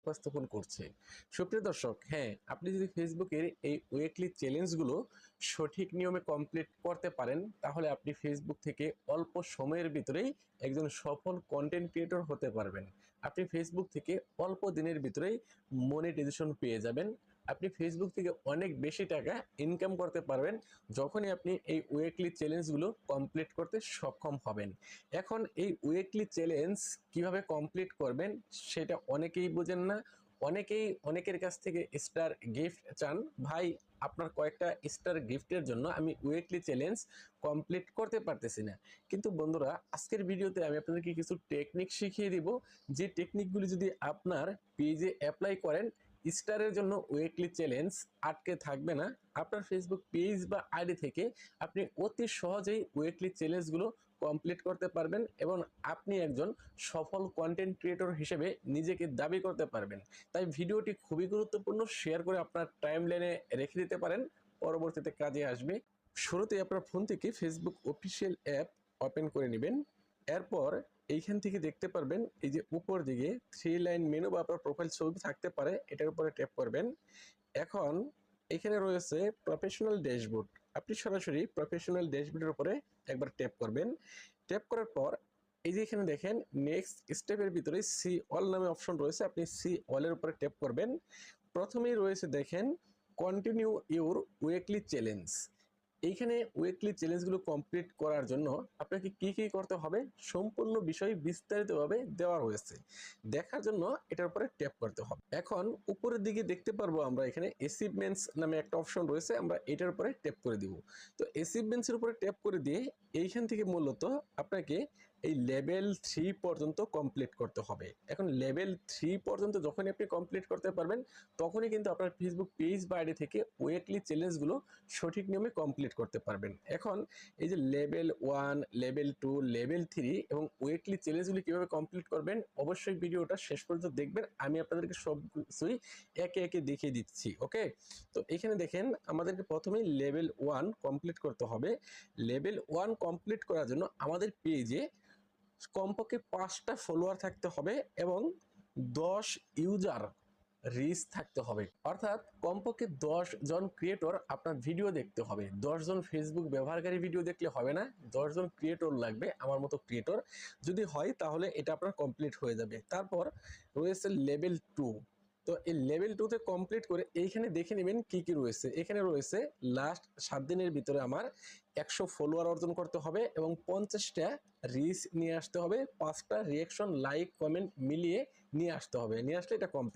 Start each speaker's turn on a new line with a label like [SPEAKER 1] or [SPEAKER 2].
[SPEAKER 1] উপস্থাপন করছে। সুপ্রিয় দর্শক, হ্যাঁ, আপনি যদি ফেসবুকের এই উইকলি চ্যালেঞ্জগুলো সঠিক নিয়মে কমপ্লিট করতে পারেন, তাহলে আপনি ফেসবুক থেকে অল্প সময়ের ভিতরেই একজন সফল কন্টেন্ট ক্রিয়েটর হতে পারবেন। আপনি ফেসবুক থেকে অল্প দিনের ভিতরেই মনিটাইজেশন পেয়ে যাবেন। আপনি ফেসবুক থেকে অনেক বেশি টাকা ইনকাম করতে পারবেন যখনই আপনি এই উইকলি চ্যালেঞ্জগুলো কমপ্লিট করতে সক্ষম হবেন। এখন এই উইকলি চ্যালেঞ্জ কিভাবে কমপ্লিট করবেন সেটা অনেকেই বোঝেন না। অনেকের কাছ থেকে স্টার গিফট চান। ভাই, আপনার কয়েকটা স্টার গিফটের জন্য আমি উইকলি চ্যালেঞ্জ কমপ্লিট করতে পারতেছি না। কিন্তু বন্ধুরা, আজকের ভিডিওতে আমি আপনাদেরকে কিছু টেকনিক শিখিয়ে দিব, যে টেকনিকগুলি যদি আপনার পেজে অ্যাপ্লাই করেন, স্টারের জন্য উইকলি চ্যালেঞ্জ আটকে থাকবে না। আপনার ফেসবুক পেজ বা আইডি থেকে আপনি অতি সহজেই উইকলি চ্যালেঞ্জগুলো কমপ্লিট করতে পারবেন এবং আপনি একজন সফল কন্টেন্ট ক্রিয়েটর হিসেবে নিজেকে দাবি করতে পারবেন। তাই ভিডিওটি খুবই গুরুত্বপূর্ণ, শেয়ার করে আপনার টাইমলাইনে রেখে দিতে পারেন, পরবর্তীতে কাজে আসবে। শুরুতে আপনার ফোন থেকে ফেসবুক অফিসিয়াল অ্যাপ ওপেন করে নেবেন। এরপর এইখান থেকে দেখতে পারবেন এই যে উপর দিকে 3 লাইন মেনু বা আপনার প্রোফাইল ছবি থাকতে পারে, এটার উপরে ট্যাপ করবেন। এখন এখানে রয়েছে প্রফেশনাল ড্যাশবোর্ড। আপনি সরাসরি প্রফেশনাল ড্যাশবোর্ডের উপরে একবার ট্যাপ করবেন। ট্যাপ করার পর এই যে এখানে দেখেন নেক্সট স্টেপের ভিতরে সি অল নামে অপশন রয়েছে, আপনি সি অলের উপরে ট্যাপ করবেন। প্রথমেই রয়েছে দেখেন কন্টিনিউ ইউর উইকলি চ্যালেঞ্জ। এইখানে উইকলি চ্যালেঞ্জগুলো কমপ্লিট করার জন্য আপনাকে কি কি করতে হবে সম্পূর্ণ বিষয় বিস্তারিতভাবে দেওয়া হয়েছে। দেখার জন্য এটার উপরে ট্যাপ করতে হবে। এখন উপরের দিকে দেখতে পারবো আমরা এখানে অ্যাচিভমেন্টস নামে একটা অপশন রয়েছে, আমরা এটার উপরে ট্যাপ করে দিব। তো অ্যাচিভমেন্টসের উপরে ট্যাপ করে দিয়ে এইখান থেকে মূলত আপনাকে এই লেভেল 3 পর্যন্ত কমপ্লিট করতে হবে। এখন লেভেল 3 পর্যন্ত যখনই আপনি কমপ্লিট করতে পারবেন, তখনই কিন্তু আপনার ফেসবুক পেজ বা আইডি থেকে উইকলি চ্যালেঞ্জগুলো সঠিক নিয়মে কমপ্লিট করতে পারবেন। এখন এই যে লেভেল 1, লেভেল 2, লেভেল 3 এবং উইকলি চ্যালেঞ্জগুলি কীভাবে কমপ্লিট করবেন, অবশ্যই ভিডিওটা শেষ পর্যন্ত দেখবেন। আমি আপনাদেরকে সব কিছুই একে একে দেখিয়ে দিচ্ছি। ওকে, তো এখানে দেখেন আমাদেরকে প্রথমেই লেভেল 1 কমপ্লিট করতে হবে। লেভেল 1 কমপ্লিট করার জন্য আমাদের পেজে কমপক্ষে 5টা ফলোয়ার থাকতে হবে এবং 10 ইউজার রিচ থাকতে হবে। অর্থাৎ কমপক্ষে 10 জন ক্রিয়েটর আপনার ভিডিও দেখতে হবে। 10 জন ফেসবুক ব্যবহারকারী ভিডিও দেখলে হবে না, 10 জন ক্রিয়েটর লাগবে, আমার মতো ক্রিয়েটর যদি হয় তাহলে এটা আপনার কমপ্লিট হয়ে যাবে। তারপর রয়েছে লেভেল 2। তো এই লেভেল 2তে কমপ্লিট করে এইখানে দেখে নেবেন কি কি রয়েছে। এখানে রয়েছে লাস্ট 7 দিনের ভিতরে আমার 100 ফলোয়ার অর্জন করতে হবে এবং 50টা রিচ নিয়ে আসতে হবে, 5টা রিয়াকশন লাইক কমেন্ট মিলিয়ে নিয়ে আসতে হবে। নিয়ে আসলে এটা কমপ্লিট।